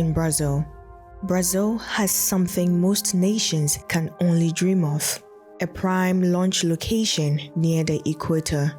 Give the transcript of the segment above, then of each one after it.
in Brazil. Brazil has something most nations can only dream of: a prime launch location near the equator.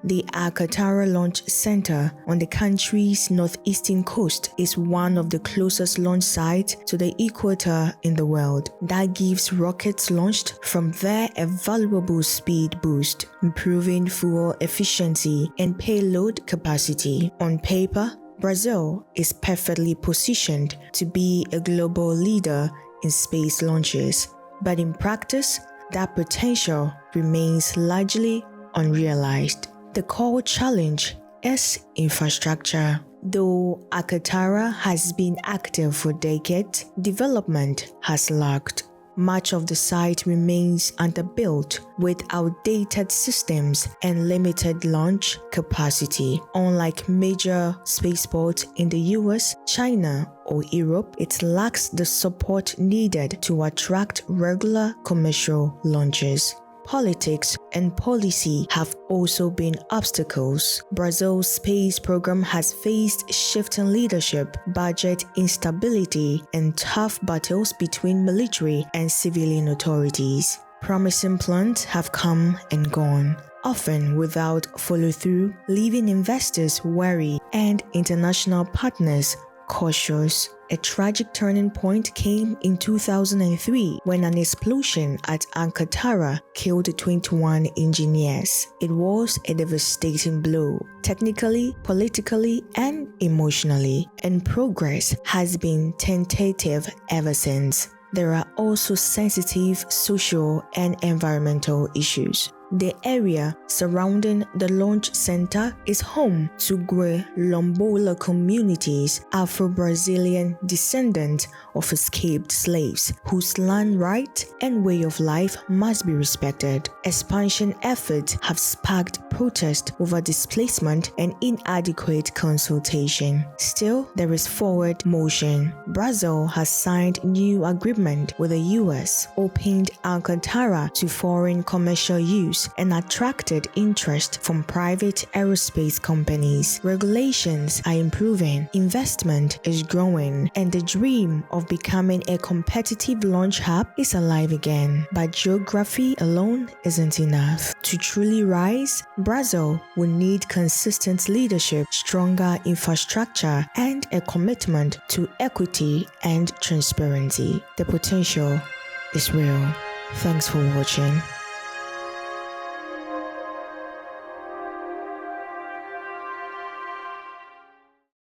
The Alcatara Launch Center on the country's northeastern coast is one of the closest launch sites to the equator in the world. That gives rockets launched from there a valuable speed boost, improving fuel efficiency and payload capacity. On paper, Brazil is perfectly positioned to be a global leader in space launches, but in practice, that potential remains largely unrealized. The core challenge is infrastructure. Though Alcatara has been active for decades, development has lagged. Much of the site remains underbuilt with outdated systems and limited launch capacity. Unlike major spaceports in the US, China, or Europe, it lacks the support needed to attract regular commercial launches. Politics and policy have also been obstacles. Brazil's space program has faced shifting leadership, budget instability, and tough battles between military and civilian authorities. Promising plans have come and gone, often without follow-through, leaving investors wary and international partners cautious. A tragic turning point came in 2003 when an explosion at Alcatara killed 21 engineers. It was a devastating blow, technically, politically, and emotionally, and progress has been tentative ever since. There are also sensitive social and environmental issues. The area surrounding the launch center is home to Quilombola communities, Afro-Brazilian descendants of escaped slaves, whose land rights and way of life must be respected. Expansion efforts have sparked protest over displacement and inadequate consultation. Still, there is forward motion. Brazil has signed new agreement with the US, opened Alcatara to foreign commercial use, and attracted interest from private aerospace companies. Regulations are improving, investment is growing, and the dream of becoming a competitive launch hub is alive again. But geography alone isn't enough. To truly rise, Brazil will need consistent leadership, stronger infrastructure, and a commitment to equity and transparency. The potential is real. Thanks for watching.